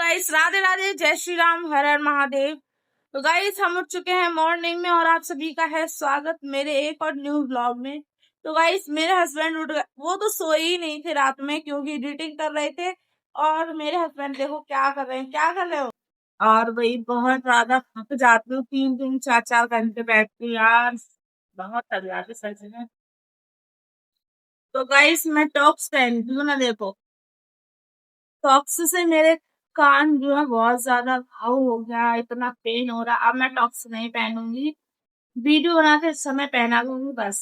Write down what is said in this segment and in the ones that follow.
Guys, Radhe Radhe, जय श्री राम, हर हर महादेव। तो guys, हम उठ चुके हैं मॉर्निंग में और आप सभी का है स्वागत मेरे एक और न्यू ब्लॉग में। तो गाइस, मेरे हस्बैंड उठ गए, वो तो सोए ही नहीं थे रात में क्योंकि एडिटिंग कर रहे थे। और मेरे हस्बैंड देखो क्या कर रहे हैं, क्या कर रहे हो। और वही बहुत ज्यादा थक जाती हूँ, 3-3 4-4 घंटे बैठती हूँ यार, बहुत थक जाती हूँ सच में। तो गाइस, मैं टॉप्स पहनती हूँ ना, देखो टॉप्स से मेरे कान जो है बहुत ज्यादा घाव हो गया, इतना पेन हो रहा। अब मैं टॉप्स नहीं पहनूंगी, वीडियो बनाते समय पहना लूंगी बस।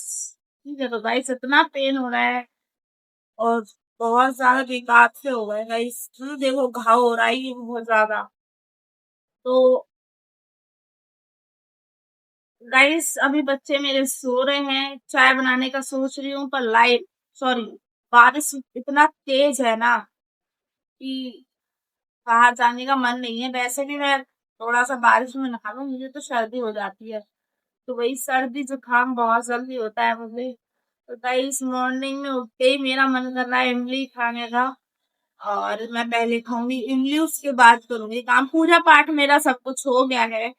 ठीक है, तो गाइस इतना पेन हो रहा है और बहुत ज्यादा बेकार से हो गए गाइस, देखो घाव हो रहा है ये बहुत ज्यादा। तो गाइस, अभी बच्चे मेरे सो रहे हैं, चाय बनाने का सोच रही हूँ पर लाइट सॉरी बारिश इतना तेज है ना कि बाहर जाने का मन नहीं है। वैसे भी मैं थोड़ा सा बारिश में नहा लूं, मुझे तो सर्दी हो जाती है। तो वही सर्दी जुकाम बहुत जल्दी होता है मुझे। तो गाइस, मॉर्निंग में उठते ही मेरा मन कर रहा है इमली खाने का, और मैं पहले खाऊंगी इमली, उसके बाद करूंगी काम। पूजा पाठ मेरा सब कुछ हो गया है,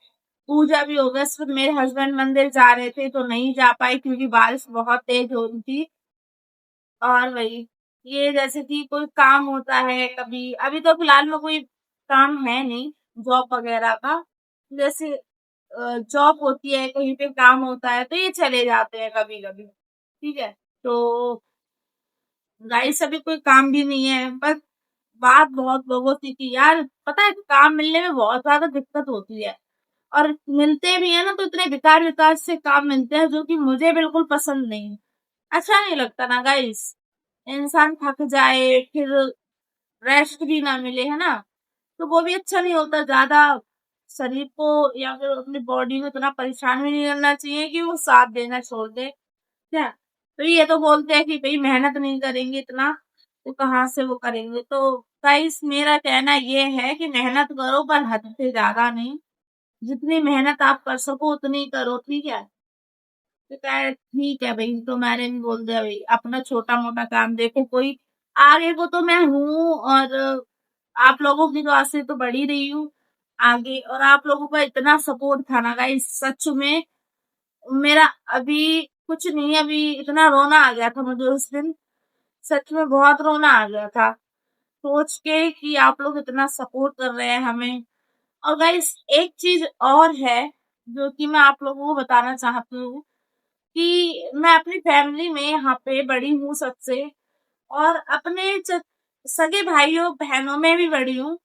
पूजा भी हो गया। सिर्फ मेरे हस्बैंड मंदिर जा रहे थे तो नहीं जा पाए क्योंकि बारिश बहुत तेज हो रही थी। और वही ये जैसे कि कोई काम होता है कभी, अभी तो फिलहाल में कोई काम है नहीं जॉब वगैरह का। जैसे जॉब होती है, कहीं पे काम होता है तो ये चले जाते हैं कभी कभी। ठीक है, तो गाइस अभी कोई काम भी नहीं है। बस बात बहुत लोगों से की यार, पता है काम मिलने में बहुत ज्यादा दिक्कत होती है, और मिलते भी है ना तो इतने बेकार बेकार से काम मिलते हैं जो कि मुझे बिल्कुल पसंद नहीं है। अच्छा नहीं लगता ना गाइस, इंसान थक जाए फिर रेस्ट भी ना मिले, है ना, तो वो भी अच्छा नहीं होता। ज्यादा शरीर को या फिर अपनी बॉडी को इतना परेशान भी नहीं करना चाहिए कि वो साथ देना छोड़ दे। क्या, तो ये तो बोलते हैं कि भाई मेहनत नहीं करेंगे इतना तो कहाँ से वो करेंगे। तो गाइस, मेरा कहना ये है कि मेहनत करो पर हद से ज्यादा नहीं। जितनी मेहनत आप कर सको उतनी करो, ठीक है। तो कहा ठीक है भाई, तो मैंने भी बोल दिया भाई अपना छोटा मोटा काम देखो, कोई आगे को तो मैं हूँ, और आप लोगों की दुआ से तो बढ़ ही रही हूँ आगे। और आप लोगों का इतना सपोर्ट था ना गाइस, सच में मेरा अभी कुछ नहीं, अभी इतना रोना आ गया था मुझे उस दिन, सच में बहुत रोना आ गया था सोच के कि आप लोग इतना सपोर्ट कर रहे हैं हमें। और गाइस, एक चीज और है जो कि मैं आप लोगों को बताना चाहती हूँ कि मैं अपनी फैमिली में यहाँ पे बड़ी हूँ सबसे, और अपने सगे भाइयों बहनों में भी बड़ी हूँ,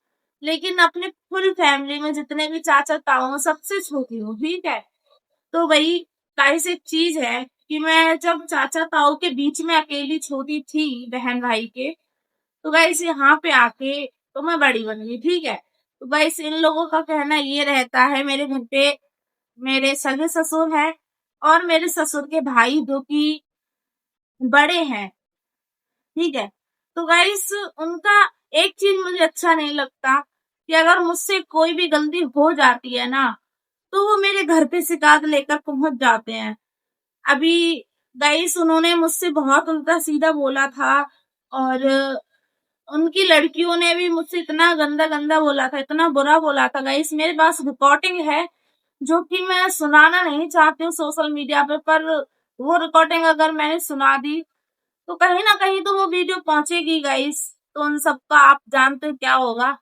लेकिन अपने फुल फैमिली में जितने भी चाचा ताऊ सबसे छोटी हूँ, ठीक है। तो वही गाइस, एक चीज है कि मैं जब चाचा ताऊ के बीच में अकेली छोटी थी बहन भाई के, तो गाइस यहाँ पे आके तो मैं बड़ी बन गई, ठीक है। तो गाइस, इन लोगों का कहना ये रहता है, मेरे घर पे मेरे सगे ससुर हैं और मेरे ससुर के भाई जो कि बड़े हैं, ठीक है। तो गाइस, उनका एक चीज मुझे अच्छा नहीं लगता कि अगर मुझसे कोई भी गलती हो जाती है ना तो वो मेरे घर पे शिकायत लेकर पहुंच जाते हैं। अभी गाइस, उन्होंने मुझसे बहुत उल्टा सीधा बोला था, और उनकी लड़कियों ने भी मुझसे इतना गंदा गंदा बोला था, इतना बुरा बोला था गाइस। मेरे पास रिकॉर्डिंग है जो कि मैं सुनाना नहीं चाहती हूँ सोशल मीडिया पे, पर वो रिकॉर्डिंग अगर मैंने सुना दी तो कहीं ना कहीं तो वो वीडियो पहुंचेगी गाइस, तो उन सबका आप जानते हो क्या होगा।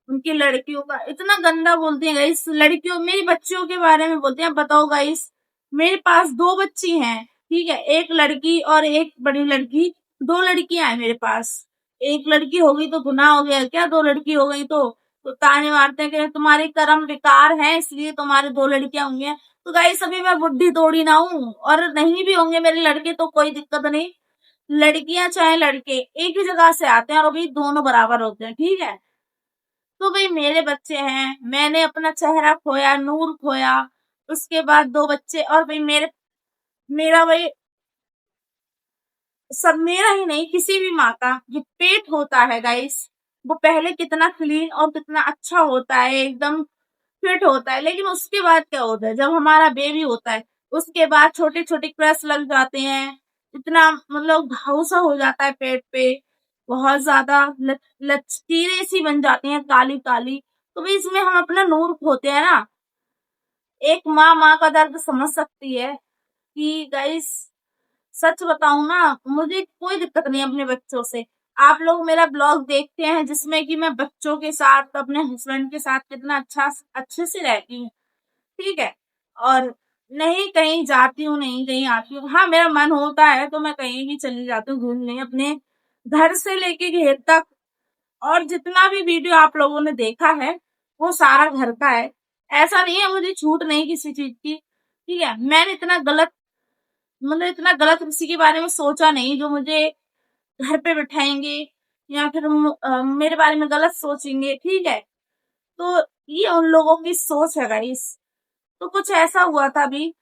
उनकी लड़कियों का इतना गंदा बोलती है गाइस, लड़कियों मेरी बच्चियों के बारे में बोलते हैं। बताओ गाइस, मेरे पास 2 बच्ची हैं, ठीक है, एक लड़की और एक बड़ी लड़की, 2 लड़कियां हैं मेरे पास। एक लड़की हो गई तो गुनाह हो गया क्या, 2 लड़की हो गई तो ताने मारते हैं कि तुम्हारे कर्म बेकार हैं इसलिए तुम्हारे 2 लड़कियां हुई हैं। तो गाइस, अभी मैं बुढ़ी थोड़ी ना हूँ, और नहीं भी होंगे मेरे लड़के तो कोई दिक्कत नहीं। लड़कियां चाहे लड़के एक ही जगह से आते हैं और अभी दोनों बराबर होते हैं, ठीक है। तो भाई मेरे बच्चे हैं, मैंने अपना चेहरा खोया, नूर खोया, उसके बाद 2 बच्चे, और भाई मेरा भाई सब मेरा ही नहीं, किसी भी माँ का जो पेट होता है गाइस, वो पहले कितना क्लीन और कितना अच्छा होता है, एकदम फिट होता है। लेकिन उसके बाद क्या होता है, जब हमारा बेबी होता है उसके बाद छोटे छोटे क्रैश लग जाते हैं, इतना मतलब घाव सा हो जाता है पेट पे। बहुत ज्यादा लचकीरे सी बन जाती हैं, काली काली। तो भाई इसमें हम अपना नूर खोते हैं ना। एक माँ का दर्द समझ सकती है कि गाइस सच बताऊं ना, मुझे कोई दिक्कत नहीं है अपने बच्चों से। आप लोग मेरा ब्लॉग देखते हैं जिसमें कि मैं बच्चों के साथ अपने हस्बैंड के साथ कितना अच्छे से रहती हूँ, ठीक है। और नहीं कहीं जाती हूँ, नहीं कहीं आती हूँ। हाँ, मेरा मन होता है तो मैं कहीं भी चली जाती हूँ घूमने, अपने घर से लेके घेर तक। और जितना भी वीडियो आप लोगों ने देखा है वो सारा घर का है। ऐसा नहीं है मुझे छूट नहीं किसी चीज की, ठीक है। मैंने इतना गलत किसी के बारे में सोचा नहीं जो मुझे घर पे बिठाएंगे या फिर मेरे बारे में गलत सोचेंगे, ठीक है। तो ये उन लोगों की सोच है गाइस। तो कुछ ऐसा हुआ था अभी,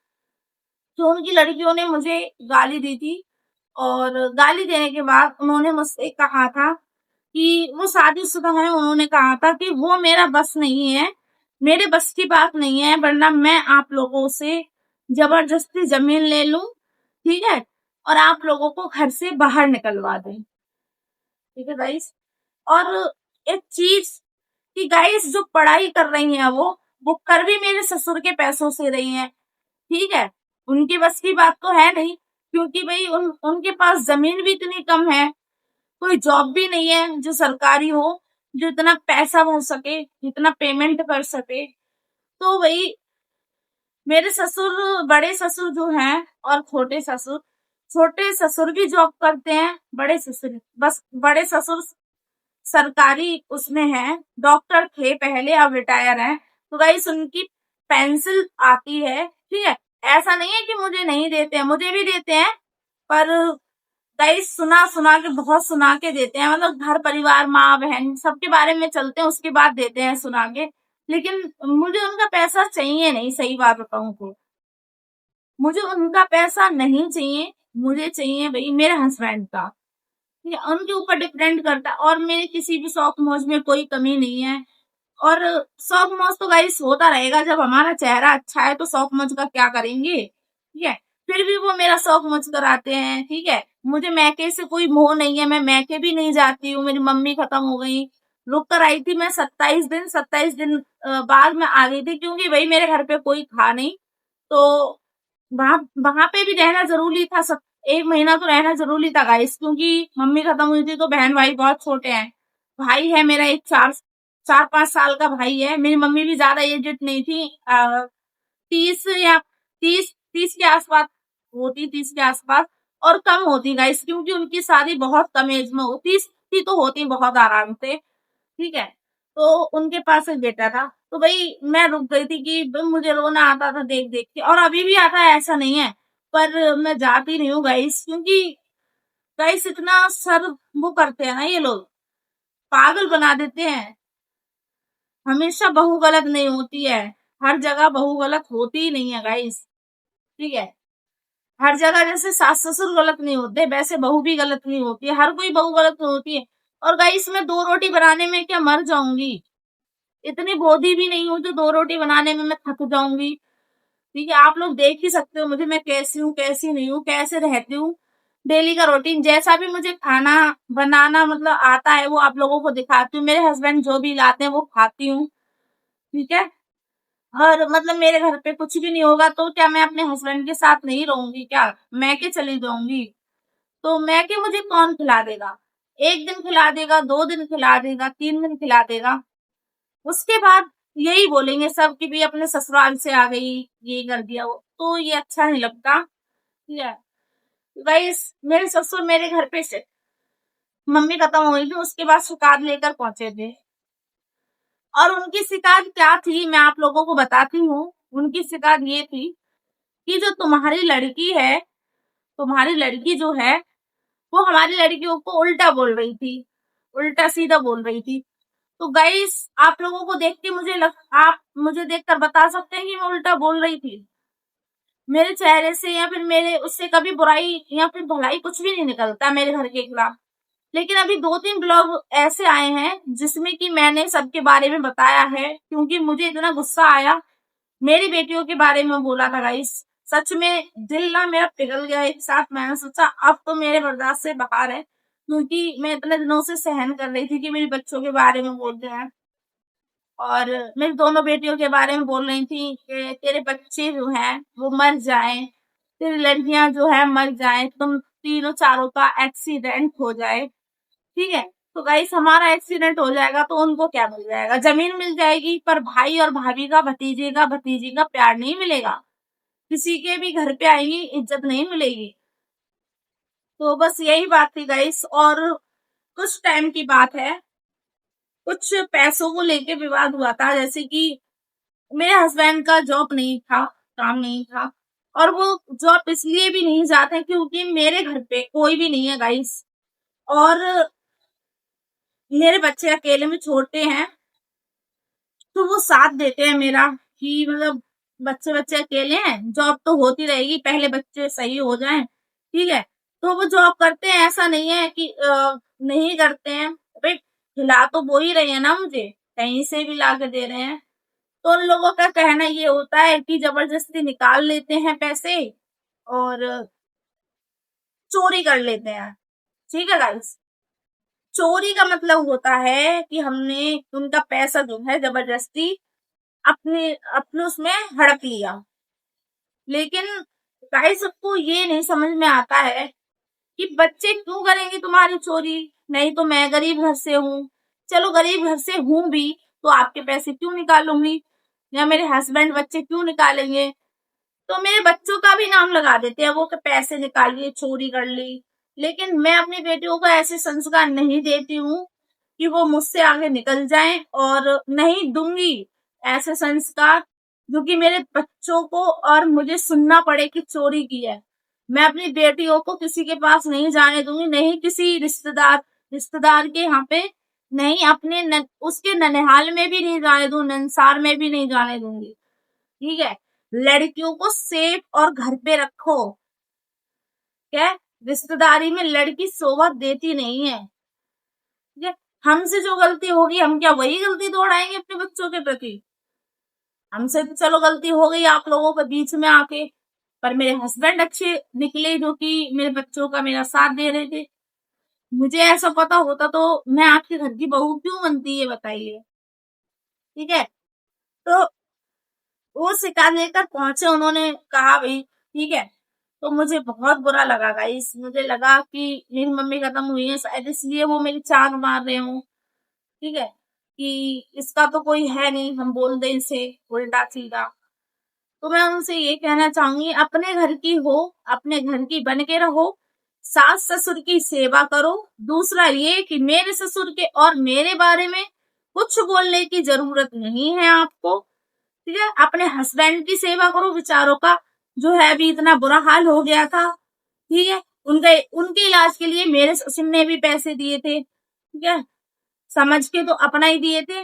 तो उनकी लड़कियों ने मुझे गाली दी थी। और गाली देने के बाद उन्होंने मुझसे कहा था कि वो शादीशुदा है। उन्होंने कहा था कि वो मेरा बस नहीं है, मेरे बस की बात नहीं है, वरना मैं आप लोगों से जबरदस्ती जमीन ले लूं, ठीक है, और आप लोगों को घर से बाहर निकलवा दें, ठीक है गाइस। और एक चीज कि गाइस जो पढ़ाई कर रही हैं वो कर भी मेरे ससुर के पैसों से रही हैं, ठीक है। उनकी बस की बात तो है नहीं, क्योंकि भाई उनके पास जमीन भी इतनी कम है, कोई जॉब भी नहीं है जो सरकारी हो, जो इतना पैसा हो सके, इतना पेमेंट कर सके। तो वही मेरे ससुर, बड़े ससुर जो हैं और छोटे ससुर भी जॉब करते हैं। बड़े ससुर सरकारी उसमें है, डॉक्टर थे पहले, अब रिटायर हैं। तो गाइस उनकी पेंशन आती है, ठीक है। ऐसा नहीं है कि मुझे नहीं देते हैं, मुझे भी देते हैं। पर गाइस सुना सुना के, बहुत सुना के देते हैं, मतलब घर परिवार माँ बहन सबके बारे में चलते हैं, उसके बाद देते हैं सुना के। लेकिन मुझे उनका पैसा चाहिए नहीं, सही बात बताऊं तो मुझे उनका पैसा नहीं चाहिए। मुझे चाहिए भाई मेरे हस्बैंड का, ठीक है। उनके ऊपर डिपेंड करता है। और मेरे किसी भी शौक मौज में कोई कमी नहीं है। और शौक मौज तो गाइस होता रहेगा, जब हमारा चेहरा अच्छा है तो शौक मौज का क्या करेंगे, ठीक है। फिर भी वो मेरा शौक मौज कराते हैं, ठीक है। मुझे मैके से कोई मोह नहीं है, मैं मैके भी नहीं जाती हूँ। मेरी मम्मी खत्म हो गई, रुक कर आई थी मैं 27 दिन बाद में आ गई थी, क्योंकि भाई मेरे घर पे कोई था नहीं। तो वहां वहां पे भी रहना जरूरी था, सब 1 महीना तो रहना जरूरी था गाइस, क्योंकि मम्मी खत्म हुई थी तो बहन भाई बहुत छोटे हैं। भाई है मेरा एक 4-5 साल का भाई है। मेरी मम्मी भी ज्यादा एजेड नहीं थी, 30 के आसपास होती, 30 के आसपास। और कम होती गाइस, क्योंकि उनकी शादी बहुत कम एज में होती थी, तो होती बहुत आराम से, ठीक है। तो उनके पास एक बेटा था। तो भाई मैं रुक गई थी कि मुझे रोना आता था देख देख के, और अभी भी आता है, ऐसा नहीं है। पर मैं जाती नहीं हूँ गाइस, क्योंकि गाइस इतना सर वो करते हैं ना ये लोग, पागल बना देते हैं। हमेशा बहू गलत नहीं होती है, हर जगह बहू गलत होती ही नहीं है गाइस, ठीक है। हर जगह जैसे सास ससुर गलत नहीं होते, वैसे बहू भी गलत नहीं होती है, हर कोई बहू गलत नहीं होती है। और गाइस मैं 2 रोटी बनाने में क्या मर जाऊंगी, इतनी बोधी भी नहीं हूँ जो 2 रोटी बनाने में मैं थक जाऊंगी, ठीक है। आप लोग देख ही सकते हो मुझे, मैं कैसी हूँ कैसी नहीं हूँ, कैसे रहती हूँ। डेली का रूटीन जैसा भी मुझे खाना बनाना मतलब आता है वो आप लोगों को दिखाती हूँ। मेरे हस्बैंड जो भी लाते हैं वो खाती हूँ, ठीक है। और मतलब मेरे घर पे कुछ भी नहीं होगा तो क्या मैं अपने हस्बैंड के साथ नहीं रहूंगी क्या, मैके चली जाऊंगी? तो मैके मुझे कौन खिला देगा? 1 दिन खिला देगा, 2 दिन खिला देगा, 3 दिन खिला देगा। उसके बाद यही बोलेंगे सब कि भी अपने ससुराल से आ गई, ये कर दिया वो, तो ये अच्छा नहीं लगता, ठीक है। गाइस मेरे ससुर मेरे घर पे से मम्मी खत्म हो गई थी उसके बाद शिकायत लेकर पहुंचे थे। और उनकी शिकायत क्या थी मैं आप लोगों को बताती हूँ। उनकी शिकायत ये थी कि जो तुम्हारी लड़की है, तुम्हारी लड़की जो है वो हमारी लड़कियों को उल्टा बोल रही थी, उल्टा सीधा बोल रही थी। तो गाइस आप लोगों को देख के आप मुझे देखकर बता सकते हैं कि मैं उल्टा बोल रही थी? मेरे चेहरे से या फिर मेरे उससे कभी बुराई या फिर भलाई कुछ भी नहीं निकलता मेरे घर के खिलाफ। लेकिन अभी 2-3 ब्लॉग ऐसे आए हैं जिसमें कि मैंने सबके बारे में बताया है, क्योंकि मुझे इतना गुस्सा आया। मेरी बेटियों के बारे में बोला था गाइस, सच में दिल ना मेरा पिघल गया एक साथ। मैंने सोचा अब तो मेरे बर्दाश्त से बाहर है, क्योंकि मैं इतने दिनों से सहन कर रही थी कि मेरे बच्चों के बारे में बोल रहे हैं और मेरी दोनों बेटियों के बारे में बोल रही थी कि तेरे बच्चे जो हैं वो मर जाएं, तेरी लड़कियां जो है मर जाएं, तुम तीनों चारों का एक्सीडेंट हो जाए। ठीक है, तो गाइस हमारा एक्सीडेंट हो जाएगा तो उनको क्या मिल जाएगा? जमीन मिल जाएगी, पर भाई और भाभी का, भतीजे का, भतीजी का प्यार नहीं मिलेगा। किसी के भी घर पे आएंगी, इज्जत नहीं मिलेगी। तो बस यही बात थी गाइस। और कुछ टाइम की बात है, कुछ पैसों को लेके विवाद हुआ था। जैसे कि मेरे हस्बैंड का जॉब नहीं था, काम नहीं था, और वो जॉब इसलिए भी नहीं जाते क्योंकि मेरे घर पे कोई भी नहीं है गाइस, और मेरे बच्चे अकेले में छोटे हैं, तो वो साथ देते हैं मेरा कि मतलब बच्चे बच्चे अकेले हैं, जॉब तो होती रहेगी, पहले बच्चे सही हो जाएं। ठीक है, तो वो जॉब करते हैं, ऐसा नहीं है कि नहीं करते हैं भाई। खिला तो वो ही रहे हैं ना मुझे, कहीं से भी ला के दे रहे हैं। तो उन लोगों का कहना ये होता है कि जबरदस्ती निकाल लेते हैं पैसे और चोरी कर लेते हैं। ठीक है गाइस, चोरी का मतलब होता है कि हमने उनका पैसा जो है जबरदस्ती अपने अपने उसमें हड़प लिया। लेकिन गाइस सबको ये नहीं समझ में आता है कि बच्चे क्यों करेंगे तुम्हारी चोरी? नहीं तो मैं गरीब घर से हूँ, चलो गरीब घर से हूँ भी तो आपके पैसे क्यों निकालूंगी, या मेरे हस्बैंड बच्चे क्यों निकालेंगे? तो मेरे बच्चों का भी नाम लगा देते हैं वो कि पैसे निकाल लिए, चोरी कर ली। लेकिन मैं अपनी बेटियों को ऐसे संस्कार नहीं देती हूँ कि वो मुझसे आगे निकल जाएं, और नहीं दूंगी ऐसे संस्कार जो कि मेरे बच्चों को और मुझे सुनना पड़े कि चोरी की है। मैं अपनी बेटियों को किसी के पास नहीं जाने दूंगी, नहीं किसी रिश्तेदार के यहाँ पे, नहीं अपने उसके ननिहाल में भी नहीं जाने दूंगी, नंसार में भी नहीं जाने दूंगी। ठीक है, लड़कियों को सेफ और घर पे रखो। क्या रिश्तेदारी में लड़की शोभा देती नहीं है। ठीक है, हमसे जो गलती होगी हम क्या वही गलती दोहराएंगे अपने बच्चों के प्रति? हमसे तो चलो गलती हो गई आप लोगों के बीच में आके, पर मेरे हस्बैंड अच्छे निकले जो कि मेरे बच्चों का मेरा साथ दे रहे थे। मुझे ऐसा पता होता तो मैं आपके घर की बहू क्यों बनती है बताइए? ठीक है, तो वो शिकायत लेकर पहुंचे, उन्होंने कहा भाई ठीक है। तो मुझे बहुत बुरा लगा गाइस, मुझे लगा कि मेरी मम्मी खत्म हुई है शायद इसलिए वो मेरी चांद मार रहे हो। ठीक है, कि इसका तो कोई है नहीं, हम बोल दें इसे उल्टा सीधा। तो मैं उनसे ये कहना चाहूंगी, अपने घर की हो, अपने घर की बन के रहो, सास ससुर की सेवा करो। दूसरा ये कि मेरे ससुर के और मेरे बारे में कुछ बोलने की जरूरत नहीं है आपको। ठीक है, अपने हस्बैंड की सेवा करो, बेचारों का जो है अभी इतना बुरा हाल हो गया था। ठीक है, उनके उनके इलाज के लिए मेरे ससुर ने भी पैसे दिए थे। ठीक है, समझ के तो अपना ही दिए थे।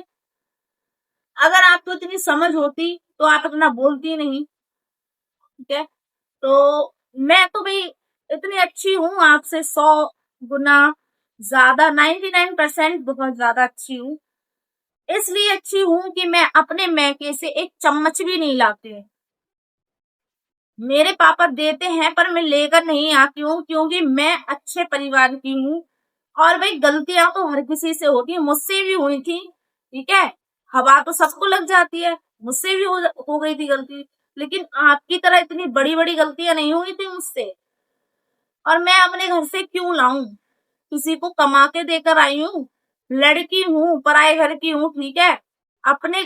अगर आपको इतनी समझ होती तो आप इतना बोलती नहीं। ठीक है, तो मैं तो भाई इतनी अच्छी हूँ आपसे 100 गुना ज्यादा, 99% बहुत ज्यादा अच्छी हूँ। इसलिए अच्छी हूँ कि मैं अपने मैके से एक चम्मच भी नहीं लाती हूँ। मेरे पापा देते हैं पर मैं लेकर नहीं आती हूँ क्योंकि मैं अच्छे परिवार की हूँ। और भाई गलतियां तो हर किसी से होती है, मुझसे भी हुई थी। ठीक है, हवा तो सबको लग जाती है, मुझसे भी हो गई थी गलती। लेकिन आपकी तरह इतनी बड़ी बड़ी गलतियां नहीं हुई थी मुझसे। और मैं अपने घर से क्यों लाऊं? किसी को कमा के देकर आई हूँ, लड़की हूँ, पराए घर की हूँ। ठीक है, अपने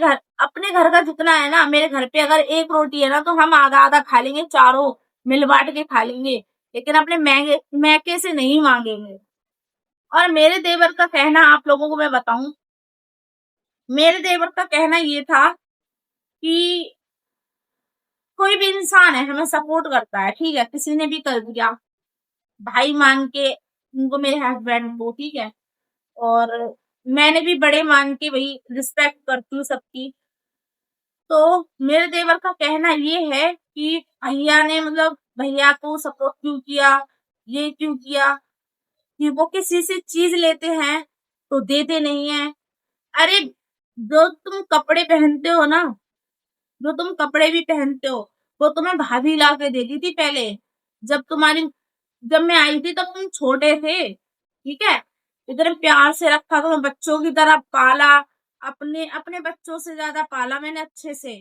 घर का जितना है ना, मेरे घर पे अगर एक रोटी है ना तो हम आधा आधा खा लेंगे, चारों मिल बांट के खा लेंगे, लेकिन अपने मैके से नहीं मांगेंगे। और मेरे देवर का कहना आप लोगों को मैं बताऊं, मेरे देवर का कहना ये था कि कोई भी इंसान है हमें सपोर्ट करता है, ठीक है, किसी ने भी कर दिया, भाई मान के उनको, मेरे हस्बैंड को। ठीक है, और मैंने भी बड़े मान के वही रिस्पेक्ट करती हूँ सबकी। तो मेरे देवर का कहना ये है कि भैया ने मतलब भैया को सपोर्ट क्यों किया, ये क्यों किया, कि वो किसी से चीज लेते हैं तो देते नहीं है। अरे जो तुम कपड़े पहनते हो ना, जो तुम कपड़े भी पहनते हो वो तुम्हें भाभी ला के देती थी पहले। जब मैं आई थी तब तुम छोटे थे। ठीक है। इतने प्यार से रखा, तो बच्चों की तरह पाला, अपने अपने बच्चों से ज्यादा पाला मैंने अच्छे से।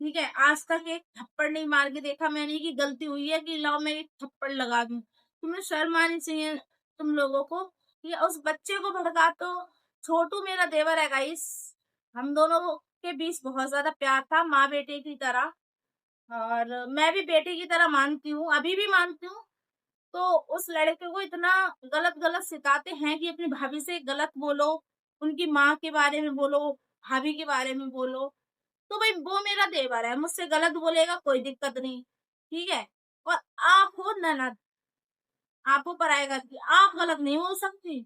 ठीक है, आज तक एक थप्पड़ नहीं मार के देखा मैंने कि गलती हुई है कि लाओ मैं एक थप्पड़ लगा दूं। तुम्हें शर्म आनी चाहिए तुम लोगों को। ये उस बच्चे को भड़का, तो छोटू मेरा देवर है गाइस, हम दोनों के बीच बहुत ज्यादा प्यार था, माँ बेटे की तरह। और मैं भी बेटे की तरह मानती हूँ, अभी भी मानती हूँ। तो उस लड़के को इतना गलत गलत सिखाते हैं कि अपनी भाभी से गलत बोलो, उनकी माँ के बारे में बोलो, भाभी के बारे में बोलो। तो भाई वो मेरा देवर है, मुझसे गलत बोलेगा कोई दिक्कत नहीं। ठीक है। और आप हो ननद, आप हो पराये घर की, आप गलत नहीं बोल सकती।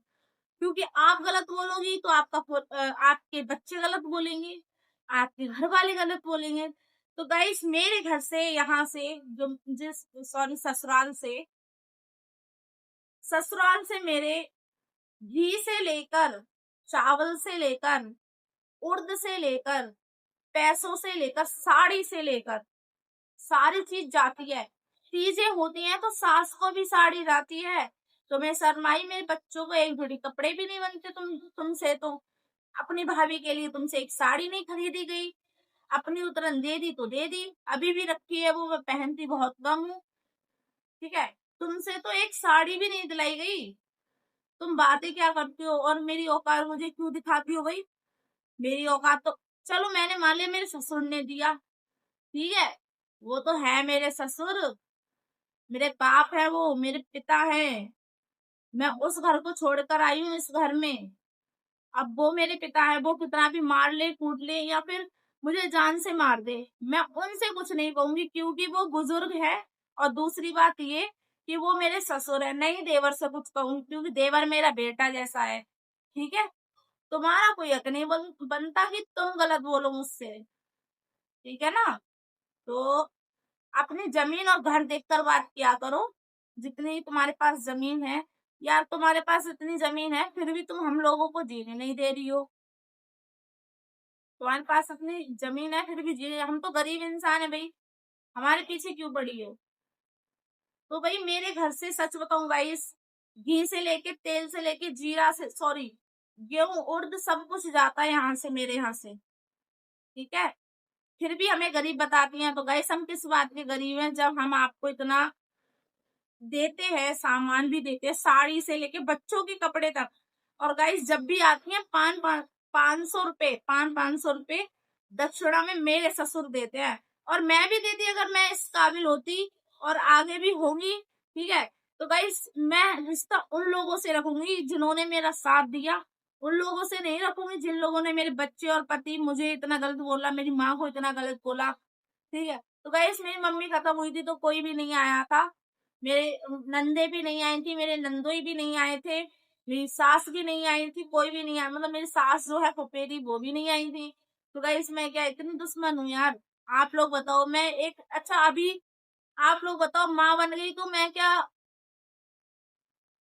क्योंकि आप गलत बोलोगी तो आपके बच्चे गलत बोलेंगे, आपके घर वाले गलत बोलेंगे। तो गाइस मेरे घर से, यहाँ से, जो जिस सॉरी ससुराल से मेरे घी से लेकर, चावल से लेकर, उर्द से लेकर, पैसों से लेकर, साड़ी से लेकर सारी चीज जाती है। चीजें होती हैं तो सास को भी साड़ी जाती है। तुम्हें शर्माई, मेरे बच्चों को एक जोड़ी कपड़े भी नहीं बनते तुमसे तो। अपनी भाभी के लिए तुमसे एक साड़ी नहीं खरीदी गई, अपनी उतरन दे दी तो दे दी, अभी भी रखी है, वो मैं पहनती बहुत कम हूँ। ठीक है। तुमसे तो एक साड़ी भी नहीं दिलाई गई। तुम बातें क्या करती हो और मेरी औकात मुझे क्यों दिखाती हो भाई? मेरी औकात तो, चलो मैंने मान लिया मेरे ससुर ने दिया, ठीक है, वो तो है मेरे ससुर, मेरे बाप है, वो मेरे पिता है। मैं उस घर को छोड़कर आई हूँ इस घर में। अब वो मेरे पिता है, वो कितना भी मार ले कूट ले या फिर मुझे जान से मार दे, मैं उनसे कुछ नहीं कहूंगी क्योंकि वो बुजुर्ग है। और दूसरी बात ये कि वो मेरे ससुर है, नहीं देवर से कुछ कहूंगी क्योंकि देवर मेरा बेटा जैसा है। ठीक है। तुम्हारा कोई हक नहीं बनता कि तुम गलत बोलो मुझसे। ठीक है ना। तो अपनी जमीन और घर देखकर बात किया करो। जितनी तुम्हारे पास जमीन है, यार तुम्हारे पास इतनी जमीन है फिर भी तुम हम लोगों को जीने नहीं दे रही हो। तुम्हारे पास अपनी जमीन है फिर भी जीने, हम तो गरीब इंसान है भाई, हमारे पीछे क्यों पड़ी हो? तो भाई मेरे घर से सच बताऊं गाइस, घी से लेके, तेल से लेके, जीरा से, सॉरी, गेहूं उर्द सब कुछ जाता है यहाँ से, मेरे यहाँ से। ठीक है। फिर भी हमें गरीब बताती हैं, तो गाइस हम किस बात के गरीब हैं जब हम आपको इतना देते हैं, सामान भी देते हैं, साड़ी से लेके बच्चों के कपड़े तक। और गाइस जब भी आती हैं 500 रुपए, 500 रुपए दक्षिणा में मेरे ससुर देते हैं। और मैं भी देती अगर मैं इस काबिल होती, और आगे भी होंगी। ठीक है। तो गाइस मैं रिश्ता उन लोगों से रखूंगी जिन्होंने मेरा साथ दिया, उन लोगों से नहीं रखूंगी जिन लोगों ने मेरे बच्चे और पति मुझे इतना गलत बोला, मेरी माँ को इतना गलत बोला। ठीक है। तो गाइस मेरी मम्मी खत्म हुई थी तो कोई भी नहीं आया था, मेरे नंदे भी नहीं आई थी, मेरे नंदोई भी नहीं आए थे, मेरी सास भी नहीं आई थी, कोई भी नहीं आया, मतलब मेरी सास जो है फुफेरी वो भी नहीं आई थी। तो गाइस मैं क्या इतनी दुश्मन हूँ यार? आप लोग बताओ, मैं एक, अच्छा अभी आप लोग बताओ, माँ बन गई तो मैं क्या,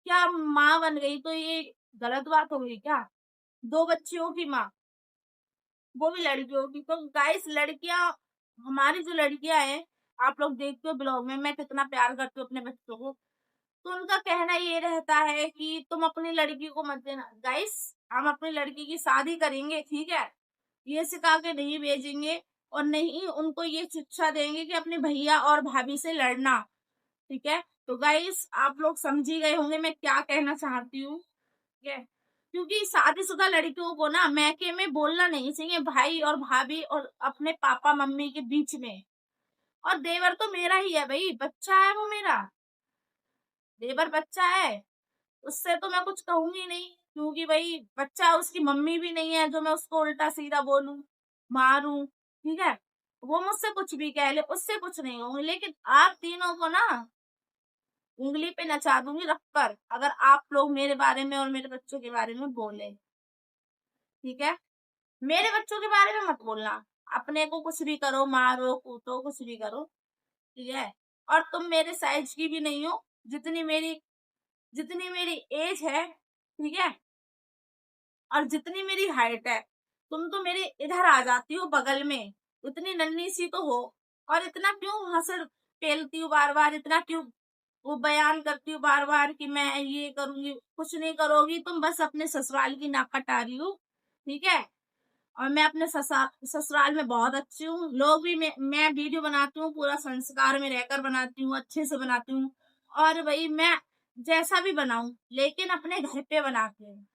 क्या माँ बन गई तो ये गलत बात हो गई क्या? दो बच्चियों की माँ, वो भी लड़कियों की। तो गाइस लड़कियां, हमारी जो लड़कियां हैं, आप लोग देखते हो ब्लॉग में मैं कितना प्यार करती हूँ अपने बच्चों को। तो उनका कहना ये रहता है कि तुम अपनी लड़की को मत देना। गाइस हम अपनी लड़की की शादी करेंगे, ठीक है, ये सिखा के नहीं भेजेंगे, और नहीं उनको ये शिक्षा देंगे कि अपने भैया और भाभी से लड़ना। ठीक है। तो गाइस आप लोग समझ ही गए होंगे मैं क्या कहना चाहती हूँ। ठीक है। क्योंकि शादीशुदा लड़कियों को ना मैके में बोलना नहीं चाहिए, भाई और भाभी और अपने पापा मम्मी के बीच में। और देवर तो मेरा ही है भाई, बच्चा है वो मेरा, देवर बच्चा है, उससे तो मैं कुछ कहूंगी नहीं क्योंकि भाई बच्चा, उसकी मम्मी भी नहीं है जो मैं उसको उल्टा सीधा बोलूं, मारूं। ठीक है। वो मुझसे कुछ भी कह ले, उससे कुछ नहीं कहूंगी, लेकिन आप तीनों को ना उंगली पे नचा दूंगी रखकर अगर आप लोग मेरे बारे में और मेरे बच्चों के बारे में बोले। ठीक है। मेरे बच्चों के बारे में मत बोलना, अपने को कुछ भी करो, मारो कूटो, कुछ भी करो। ठीक है। और तुम मेरे साइज की भी नहीं हो, जितनी मेरी एज है, ठीक है, और जितनी मेरी हाइट है, तुम तो मेरे इधर आ जाती हो बगल में, इतनी नन्ही सी तो हो। और इतना क्यों हंस पेलती हूँ बार बार, इतना क्यों वो बयान करती हूँ बार बार कि मैं ये करूंगी। कुछ नहीं करोगी तुम, बस अपने ससुराल की नाक कटा रही हो, ठीक है। और मैं अपने ससुराल में बहुत अच्छी हूँ। लोग भी मैं वीडियो बनाती हूँ पूरा संस्कार में रहकर बनाती हूँ, अच्छे से बनाती हूँ। और वही मैं जैसा भी बनाऊं, लेकिन अपने घर पे बनाती हूँ,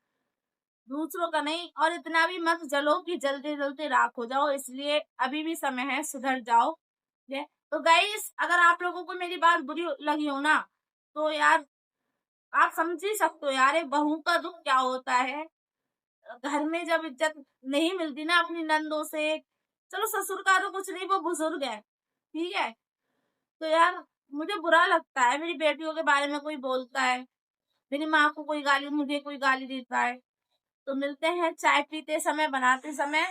दूसरों का नहीं। और इतना भी मत जलो कि जलते जलते राख हो जाओ, इसलिए अभी भी समय है, सुधर जाओ। ठीक है। तो गाइस, अगर आप लोगों को मेरी बात बुरी लगी हो ना, तो यार आप समझ ही सकते हो यार, एक बहू का दुख क्या होता है। घर में जब इज्जत नहीं मिलती ना अपनी नंदों से, चलो ससुर का तो कुछ नहीं, वो बुजुर्ग है, ठीक है। तो यार मुझे बुरा लगता है, मेरी बेटियों के बारे में कोई बोलता है, मेरी माँ को कोई गाली, मुझे कोई गाली देता है। तो मिलते हैं चाय पीते समय, बनाते समय।